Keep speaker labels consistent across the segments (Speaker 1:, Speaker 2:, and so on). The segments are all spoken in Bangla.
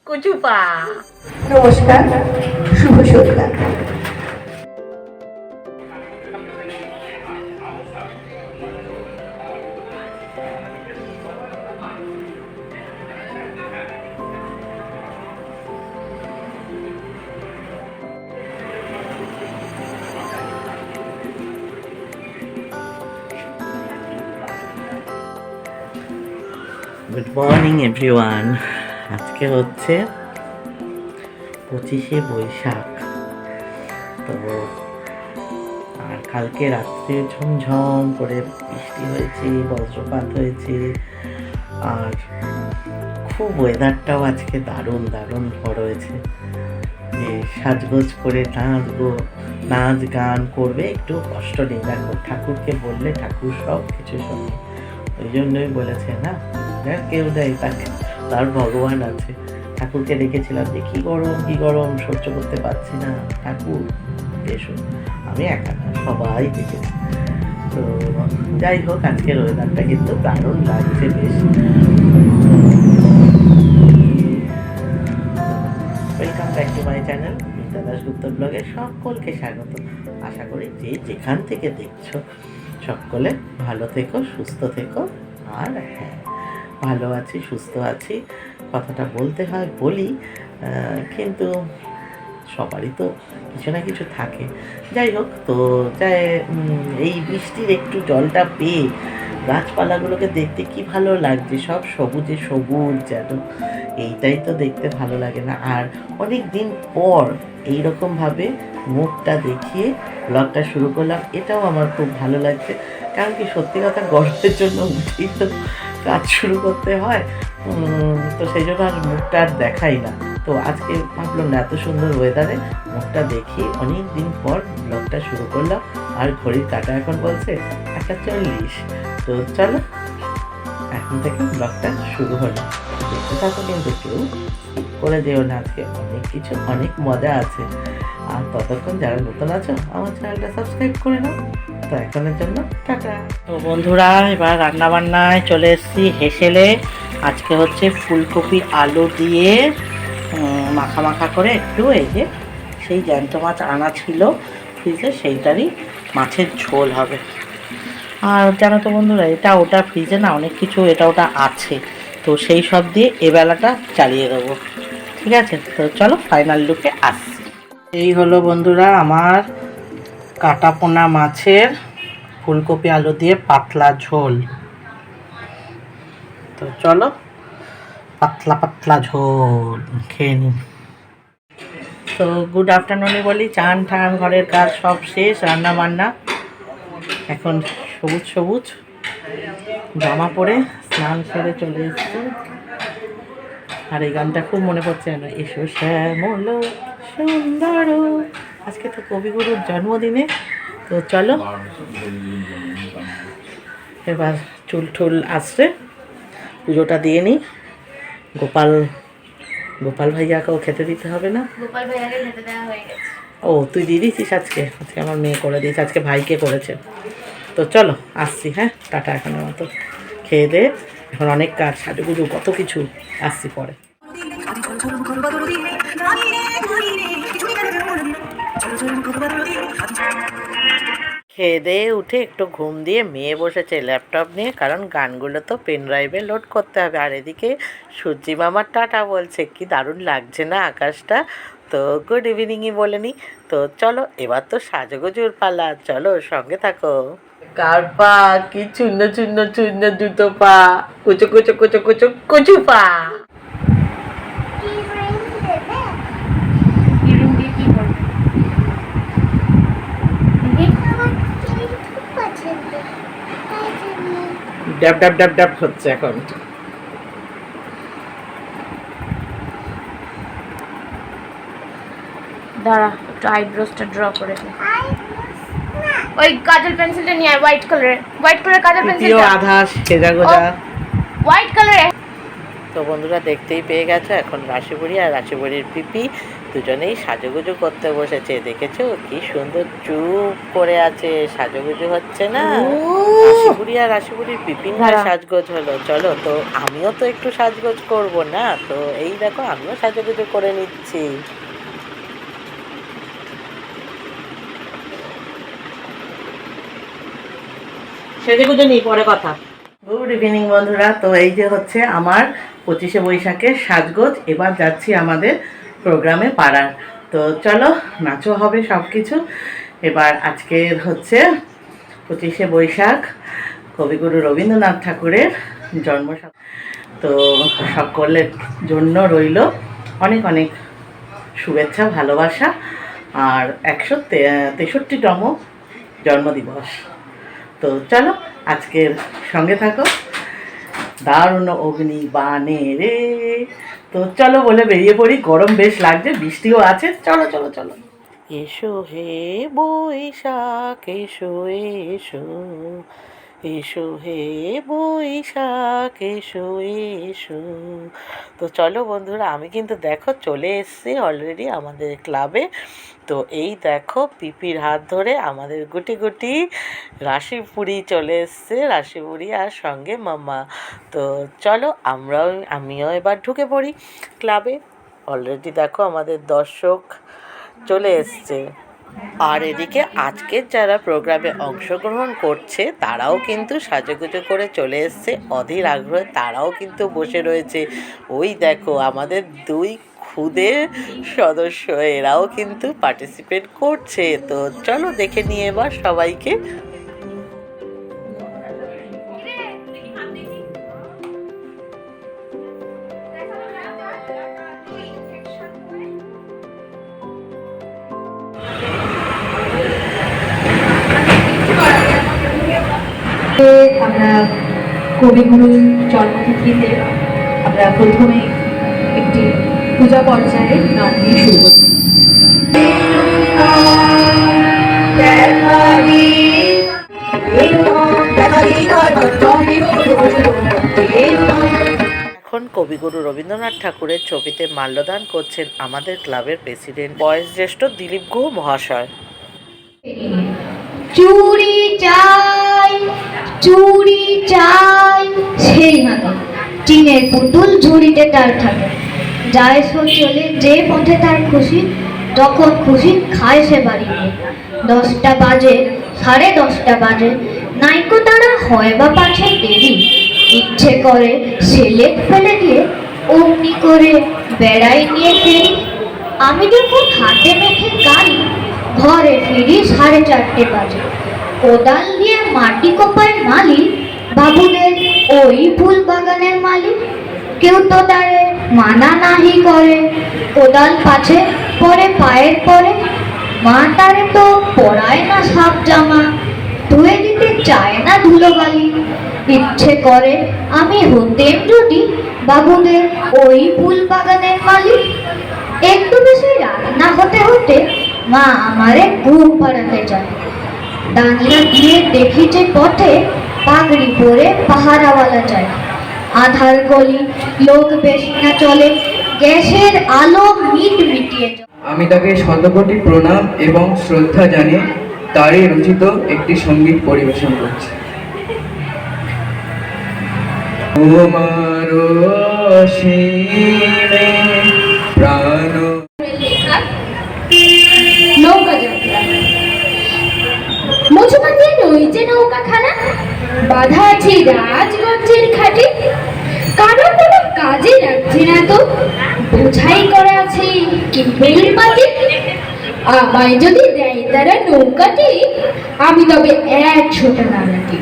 Speaker 1: কুচুপা।
Speaker 2: নমস্কার, শুভ সন্ধ্যা।
Speaker 1: Good morning everyone. আজকে হচ্ছে 25শে বৈশাখ। তো আর কালকে রাত্রে ঝমঝম করে বৃষ্টি হয়েছে, বজ্রপাত হয়েছে, আর খুব ওয়েদারটাও আজকে দারুণ দারুণ রয়েছে। যে সাজগোজ করে নাচ গান করবে, একটু কষ্ট নেই। দেখো, ঠাকুরকে বললে ঠাকুর সব কিছু শোনে। ওই জন্যই বলেছে না, কেউ দেয় তাকে, তার ভগবান আছে। ঠাকুরকে ডেকেছিলাম যে কি গরম সহ্য করতে পারছি না, ঠাকুর এসো। আমি একা না, সবাই ডেকেছে। তো যাই হোক, আজকের ওয়েদারটা কিন্তু দারুণ লাগছে বেশ। Welcome back to my channel Mita Dasgupta ব্লগে সকলকে স্বাগত। আশা করি যে যেখান থেকে দেখছো সকলে ভালো থেকো, সুস্থ থেকো। আর হ্যাঁ, ভালো আছি, সুস্থ আছি, কথাটা বলতে হয় বলি, কিন্তু সবারই তো কিছু না কিছু থাকে। যাই হোক, তো এই বৃষ্টির একটু জলটা পেয়ে গাছপালাগুলোকে দেখতে কি ভালো লাগছে, সব সবুজে সবুজ যেন। এইটাই তো দেখতে ভালো লাগে না? আর অনেক দিন পর এইরকমভাবে মুখটা দেখিয়ে ব্লগটা শুরু করলাম, এটাও আমার খুব ভালো লাগছে। কারণ কি, সত্যি কথা, গরমের জন্য উঠেই তো কাজ শুরু করতে হয়। তো সেই জন্য আর মুখটা আর দেখাই না। তো আজকে ভাবলাম না, এত সুন্দর ওয়েদারে মুখটা দেখি, অনেক দিন পর ব্লগটা শুরু করলাম। আর ঘড়ির কাঁটা এখন বলছে 1:40। তো চলো, এখন থেকে ব্লগটা শুরু হলো। দেখতে থাকো, কিন্তু কেউ করে যেও না। আজকে অনেক মজা আছে। আর ততক্ষণ যারা নতুন আছো, আমার চ্যানেলটা সাবস্ক্রাইব করে নাও। তো এখনের জন্য টাটা। তো বন্ধুরা, এবার রান্না বান্নায় চলে এসেছি হেসেলে। আজকে হচ্ছে ফুলকপি আলু দিয়ে মাখা করে একটু, এই যে সেই জ্যান্ত মাছ আনা ছিল ফ্রিজে, সেইটারই মাছের ঝোল হবে। আর জানো তো বন্ধুরা, এটা ওটা ফ্রিজে না অনেক কিছু এটা ওটা আছে, তো সেই সব দিয়ে এবেলাটা চালিয়ে দেবো। ঠিক আছে, তো চলো ফাইনাল লুকে আসছি। এই হলো বন্ধুরা আমার কাটা পোনা মাছের ফুলকপি আলু দিয়ে পাতলা ঝোল। তো চলো পাতলা ঝোল খেয়ে নিই। তো গুড আফটারনুনে বলি, চান ঠান ঘরের কাজ সব শেষ, রান্না বান্না। এখন সবুজ জামা পরে স্নান সেরে চলে এসেছি। আর এই গানটা খুব মনে পড়ছে, না, এসো শ্যামল সুন্দর। আজকে তো কবিগুরুর জন্মদিনে। তো চলো এবার চুল আসছে, পুজোটা দিয়ে নিই। গোপাল ভাইয়াকেও খেতে দিতে হবে না?
Speaker 3: গোপাল ভাইয়াকে খেতে দেওয়া হয়ে গেছে।
Speaker 1: ও, তুই দিয়ে দিয়েছিস? আজকে আমার মেয়ে করে দিয়েছে, আজকে ভাইকে করেছে। তো চলো আসছি, হ্যাঁ, টাটা। এখনের মতো খেয়ে দে, এখন অনেক কাজ, সাজুগুজু কত কিছু, আসছি পরে। খেয়ে দিয়ে উঠে একটু ঘুম দিয়ে মেয়ে বসেছে ল্যাপটপ নিয়ে, কারণ গানগুলো তো পেন ড্রাইভে লোড করতে হবে। আর এদিকে সূর্যি মামার টাটা বলছে, কি দারুণ লাগছে না আকাশটা। তো গুড ইভিনিংই বলে নি। তো চলো, এবার তো সাজগোজুর পালা, চলো সঙ্গে থাকো। কার পা কি চূন্য জুতো পা, কুচু পা। ডাব হচ্ছে এখন।
Speaker 3: দাঁড়া, একটু আইব্রোসটা ড্র করে দে। ওই কাজল পেন্সিলটা নিয়ে আয়, হোয়াইট কালার কাজল পেন্সিলটা।
Speaker 1: আধা সেজা গোজা।
Speaker 3: হোয়াইট কালারে।
Speaker 1: তো বন্ধুরা দেখতেই পেয়ে গেছো, এখন রাশিবুড়ি আর রাশিবুড়ির পিপি দুজনেই সাজুগুজু করতে বসেছে। দেখেছো কি সুন্দর চুপ করে আছে, সাজুগুজু হচ্ছে না। রাশিবুড়ি আর রাশিবুড়ির পিপির না সাজগোজ হলো। চলো তো আমিও তো একটু সাজগোজ করব না, তো এই দেখো আমিও সাজুগুজু করে নিচ্ছি।
Speaker 4: সেজেগুজে নেই, পরে কথা।
Speaker 1: গুড ইভিনিং বন্ধুরা, তো এই যে হচ্ছে আমার 25শে বৈশাখের সাজগোজ। এবার যাচ্ছি আমাদের প্রোগ্রামে পাড়ার। তো চলো, নাচও হবে সব কিছু। এবার আজকের হচ্ছে 25শে বৈশাখ, কবিগুরু রবীন্দ্রনাথ ঠাকুরের জন্ম। তো সকলের জন্য রইল অনেক অনেক শুভেচ্ছা, ভালোবাসা আর 163তম জন্মদিবস। তো চলো আজকের সঙ্গে থাকো, দারুণ অগ্নি বানে রে। তো চলো বলে বেরিয়ে পড়ি, গরম বেশ লাগছে, বৃষ্টিও আছে। চলো চলো চলো। এসো হে বৈশাখ এসো এসো, এসো হে বৈশাখ এসো এসো। তো চলো বন্ধুরা, আমি কিন্তু দেখো চলে এসেছি অলরেডি আমাদের ক্লাবে। তো এই দেখো পিপির হাত ধরে আমাদের গুটি গুটি রাশিবুড়ি চলে এসছে, রাশিবুড়ি আর সঙ্গে মামা। তো চলো আমিও এবার ঢুকে পড়ি ক্লাবে। অলরেডি দেখো আমাদের দর্শক চলে এসছে। আর এদিকে আজকের যারা প্রোগ্রামে অংশগ্রহণ করছে তারাও কিন্তু সাজুগুজু করে চলে এসছে অধীর আগ্রহে, তারাও কিন্তু বসে রয়েছে। ওই দেখো আমাদের 2 খুদে সদস্য, এরাও কিন্তু পার্টিসিপেট করছে। তো চলো দেখে নিয়ে এবার সবাইকে।
Speaker 2: আমরা কবিগুরুর জন্মতিথিতে আমরা প্রথমে একটি পূজা পর্যায়ে গান দিয়ে শুরু করছি।
Speaker 1: এখন কবিগুরু রবীন্দ্রনাথ ঠাকুরের ছবিতে মাল্যদান করছেন আমাদের ক্লাবের প্রেসিডেন্ট বয়োজ্যেষ্ঠ দিলীপ গুহ মহাশয়।
Speaker 3: চুরি চাই, চুরি চাই, সেই মতো টিনের পুতুল ঝুড়িতে তার থাকে। যায় সো চলে যে পথে তার খুশি, তখন খুশি খায় সে বাড়ি গিয়ে। 10টা বাজে, 10:30 বাজে, নাইকো তারা হয় বা পাছে দেরি। ইচ্ছে করে সেলেট ফেলে দিয়ে অমনি করে বেড়াই নিয়ে ফেরি। আমি যখন হাতে মেখে গাড়ি ঘরে ফিরি 4:30 বাজে। কোদাল দিয়ে মাটি কোপায় মালি, বাবুদের ওই ফুল বাগানের মালিক। কেউ তো তারে মানা নাহি করে, কোদাল পাছে পরে পায়ের পরে। মা তারে তো পরায় না সাপ জামা, ধুয়ে দিতে চায় না ধুলোবালি। ইচ্ছে করে আমি হতেম যদি বাবুদের ওই ফুল বাগানের মালিক। একটু বেশি রাত না হতে হতে মা আমারে ঘুম পাড়াতে যায়। ডাংলা দিয়ে দেখি যে পথে পাগড়ি পরে পাহারাওয়ালা যায়। আধার গলি, লোক বেশি না চলে, গ্যাসের আলো মিটিয়ে যায়।
Speaker 5: আমি তাকে শতকোটি প্রণাম এবং শ্রদ্ধা জানিয়ে তারই রচিত একটি সঙ্গীত পরিবেশন করছি। তোমার অসীমে প্রাণ।
Speaker 3: নৌকা যাত্রা। মজুমানের ওই যে নৌকাখানা, বাধা আছে রাজগঞ্জের ঘাটে। কারো কোনো কাজে রাখছে না তো, বোঝাই করা আছে কেবল পাতে। আমায় যদি দেয় তারা নৌকাটি, আমি তবে 100টা নাড়াটি।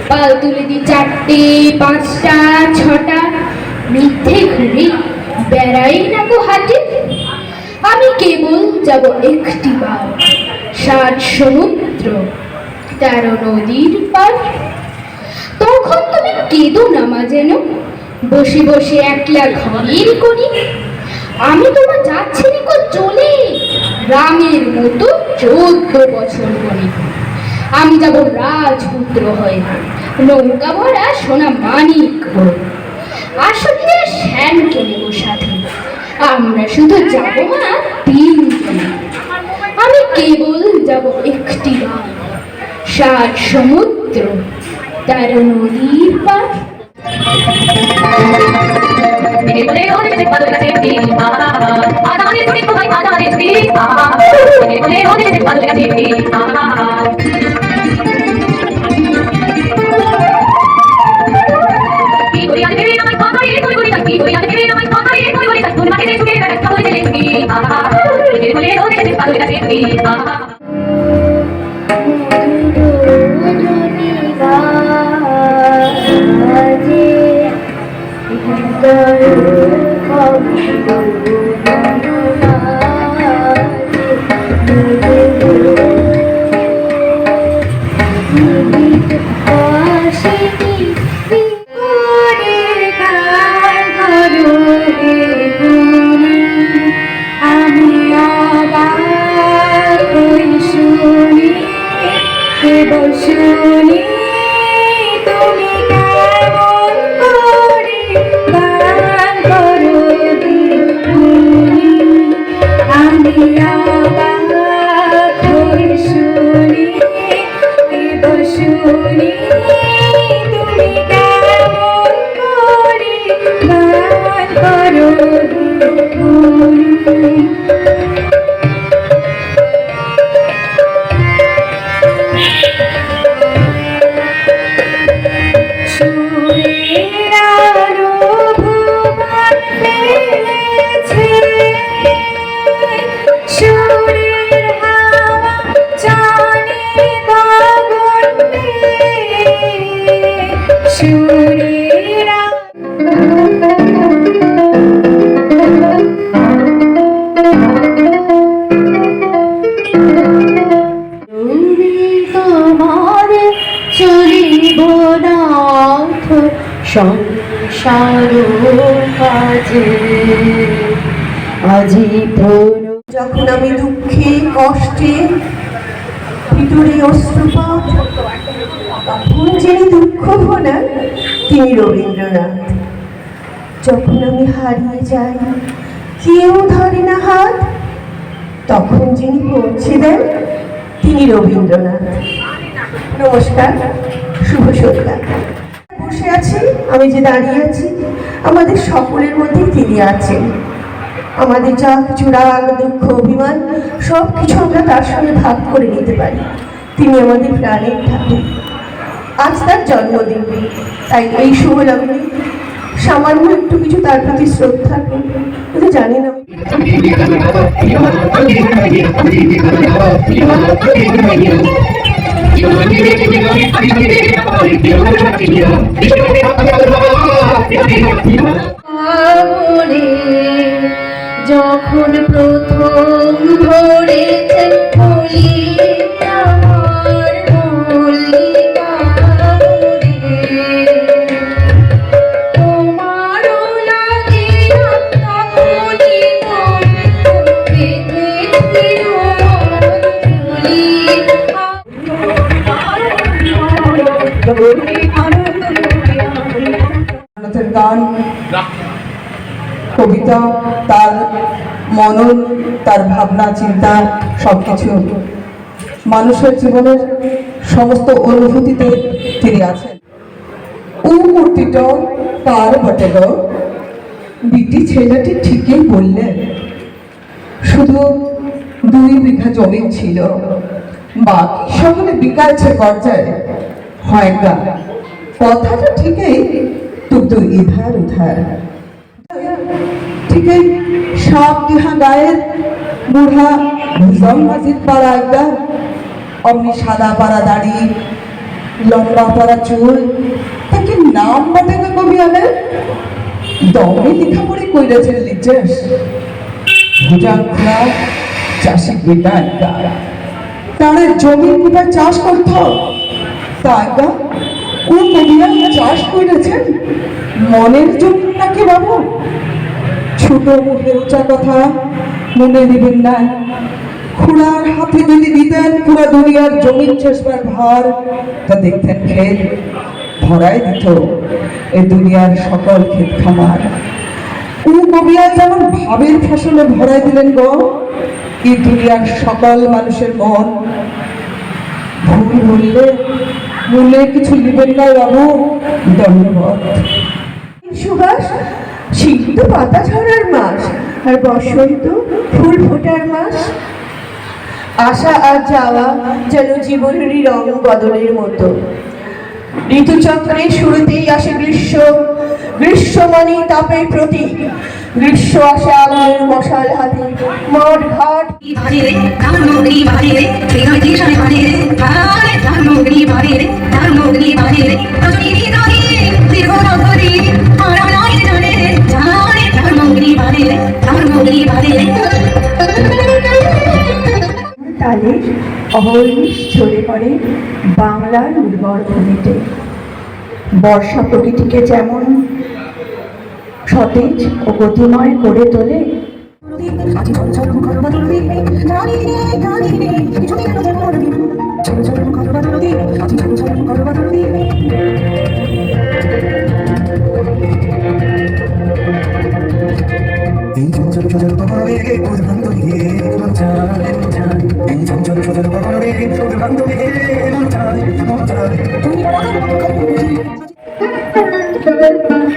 Speaker 3: পাল তুলে দিই 4টে, 5টা, 6টা, মিথ্যে ঘুরে বেড়াই না গো হাটে। আমি কেবল যাব একটি বার, 7 সমুদ্র 13 নদীর পার। তখন তুমি কেঁদো না মা যেন, বসে বসে একলা ঘরের করি। আমি তোমার যাচ্ছি নিকো চলে, রামের মতো 14 বছর বনে। আমি যাব রাজপুত্র হয়ে, নৌকা ভরা সোনা মানিক হয়ে। আসলে শ্যামকে নেব সাথে। আমরা শুধু যাবো না 3 জনে। আমি কেবল যাব একটি বার, 7 সমুদ্র 13 নদীর পার।
Speaker 2: সংসার কাজে আজি যখন আমি দুঃখে কষ্টে ভিতরে অশ্রুপাত, তখন যিনি দুঃখ ভোলান তিনি রবীন্দ্রনাথ। যখন আমি হারিয়ে যাই, কেউ ধরে না হাত, তখন যিনি পৌঁছে দেন তিনি রবীন্দ্রনাথ। নমস্কার, শুভ সন্ধ্যা। বসে আছি, আমি যে দাঁড়িয়ে আছি, আমাদের সকলের মধ্যে তিনি আছেন। আমাদের যা কিছু রাগ, দুঃখ, অভিমান সব কিছু আমরা তার সঙ্গে ভাগ করে নিতে পারি। তিনি আমাদের প্রাণের ঠাকুর। আজ তার জন্মদিন, তাই এই শুভ লগ্নে সামান্য একটু কিছু তার প্রতি শ্রদ্ধা করব। জানি না যখন প্রথম ধরেছে গান, কবিতা, তার মনন, তার ভাবনা চিন্তা সবকিছু মানুষের জীবনের সমস্ত অনুভূতিতে তিনি আছেন। ও মূর্তিটা কার বটে গো? বিটি ছেলেটি ঠিকই বললেন। শুধু 2 বিঘা জমি ছিল, বাকি সকলে বিকাছে পর্যায়ে হয় গা। কথাটা ঠিকই, কিন্তু ইধার উধার। ঠিকই 7 বিঘা গায়ের বুড়া ভুজং মাঝির পাড়া একটা, অমনি সাদা পাড়া দাড়ি, লম্বা পাড়া চুল, তাকে নাম বটে কবি আলে দমে লেখাপড়ি কইরেছেন লিচেস। ভুজাং খোলা চাষি বেটা একটা, তারে জমি কোথায় চাষ করত, তা একটা ও কবিরা চাষ করেছেন মনের জন্য নাকি বাবু? ছোট মুখের উঁচা কথা মনে দিবেন না। খুড়ার হাতে যদি দিতেন পুরা দুনিয়ার জমির চেষ্টার ভার, তা দেখতেন খেল
Speaker 6: ভরায় দিত এ দুনিয়ার সকল ক্ষেত খামার। কবিয়া যেমন ভাবের ফসলে ভরায় দিলেন গো এই দুনিয়ার সকল মানুষের মন। ভুল বললে কিছু লিবেন না বাবু, ধন্যবাদ।
Speaker 2: সুবাস সিদ্ধ পাতা ঝরার মাস, আর বসন্ত ফুল ফোটার মাস। আসা আর যাওয়া যেন জীবনেরই রং বদলের মতো। ঋতুচক্রের শুরুতেই আসে গ্রীষ্ম, গ্রীষ্ম মানে তাপের প্রতীক। গ্রীষ্ম আসে আগুনের মশাল হাতে, মঠ ঘাট তালে অহর্নিশ ঝরে পড়ে বাংলার উর্বর ভূমিতে। বর্ষা প্রকৃতিকে যেমন সতেজ ও গতিময় করে তোলে,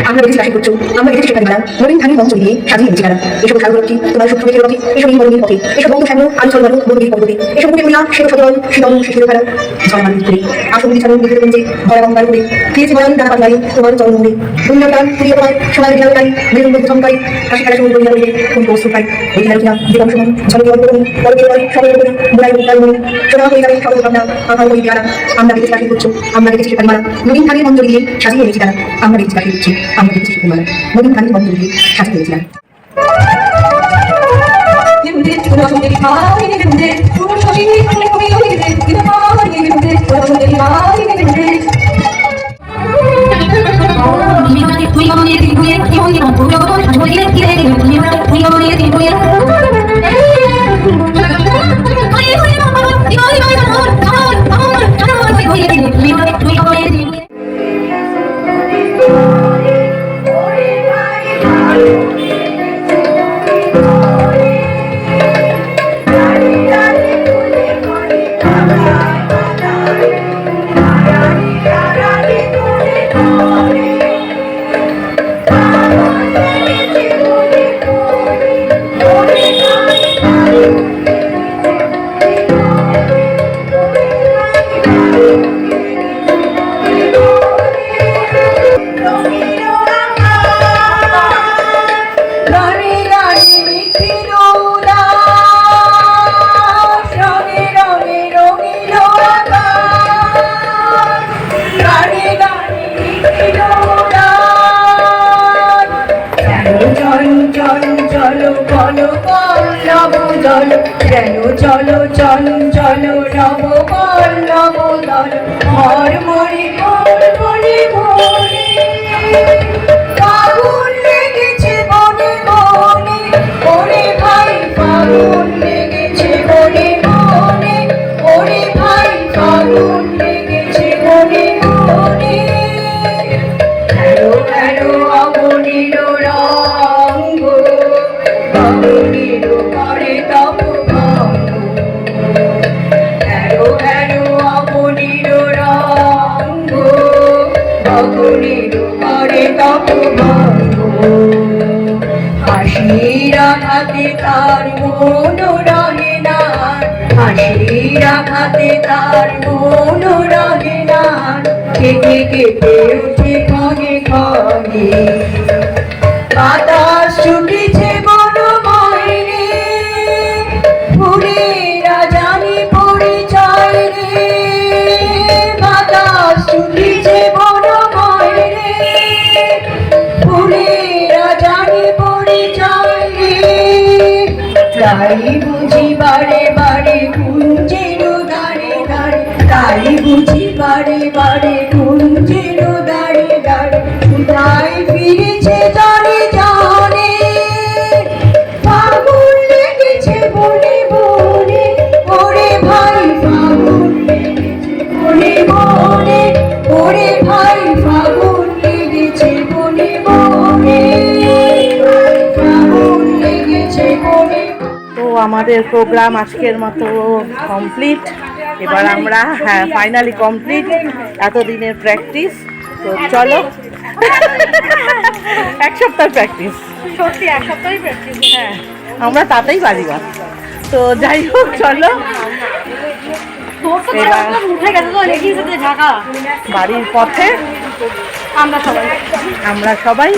Speaker 7: আমরা দেখেছি রাশি করছো, আমরা দেখেছি সেখানে বেলা নবীন ধানের মঞ্চ দিয়ে সাজিয়ে এনেছি বেলা। এসব সাগরী তোমার সূক্ষ্ম মেঘের রথে, এসব এই মরণীর পথে, এসব বন্ধু শ্যামল আঞ্চল বারো বন্দী পর্বতে, এসব মুখে উড়িয়া সেব সদল শীতল শিশির ফেলা জয়মান করে আসন বিছানো নিজের গঞ্জে ভরা গঙ্গার করে খেয়েছি ময়ন ডানা পাতলাই তোমার চরণ মুড়ে দুর্নাটান প্রিয় তোমার সবাই বিহারকারী মেরুন চমকাই হাসি খেলা সমুদ্র বিহার হইলে কোন বস্তু পাই ওই খেলা কিনা জীবন সমান ঝলকে অল্প করি পরকে নয় সবাই করি বুড়াই মুক্তার মনি সোনা হয়ে যাবে সকল ভাবনা আকার ওই বিহারা। আমরা দেখেছি রাশি করছো, আমরা দেখেছি সেখানে মারা নবীন ধানের মঞ্চ দিয়ে সাজিয়ে এনেছি তারা। আমরা দেখেছি রাশি করছি, আমরা দেখেছি সেখানে মারা নবীন ধানের মঞ্চ দিয়ে সাজিয়ে এনেছিলাম।
Speaker 2: চলো চলো চলো নব পল্লব দল মর মরি মরি মরি ফাগুন লেগেছে বনে বনে ওরে ভাই ফাগুন লেগেছে বনে বনে ওরে ভাই ফাগুন লেগেছে বনে বনে এলো এলো অবনীর রঙ্গ অবনীর করে তপ হাসিরা খাতে তার মন রহে না, হাসিরা খাতে তার মন রহে না, কেটে কেটে উঠে ক্ষণে ক্ষণে বাতাস ছুটেছে বন ময়ূরে ফুলেরা জানি পরিচয় রে, বাতাস ছুটেছে বন ময়ূরে ফুলেরা জানি পরিচয় রে। তাই বুঝি বারে বারে কুঞ্জের দাঁড়ে দাঁড়ে, তাই বুঝি বারে বারে কুঞ্জের দাঁড়ে দাঁড়ে তাই ফিরেছে জানে জানে ফাগুন লেগেছে বনে বনে ওরে ভাই ফাগুন লেগেছে বনে বনে ওরে ভাই
Speaker 1: আমাদের প্রোগ্রাম আজকের মতো কমপ্লিট। এবার আমরা ফাইনালি কমপ্লিট এতদিনের প্র্যাকটিস। তো চলো, এক সপ্তাহ প্র্যাকটিস,
Speaker 4: সত্যি এক সপ্তাহে প্র্যাকটিস।
Speaker 1: হ্যাঁ আমরা তাতেই বাজিবা। তো যাই হোক চলো এবার
Speaker 4: উঠে গেছে তো লেগেই সাথে ঢাকা
Speaker 1: বাড়ির পথে আমরা সবাই।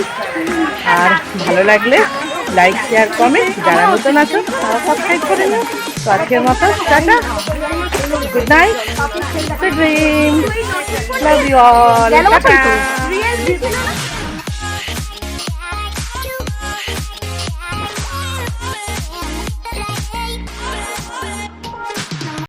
Speaker 1: আর ভালো লাগলে লাইক শেয়ার কমেন্ট, যারা নতুন আছো তারা সাবস্ক্রাইব করে নিও। তো আজকের মতো tata, good night, sweet dreams, love you all, tata.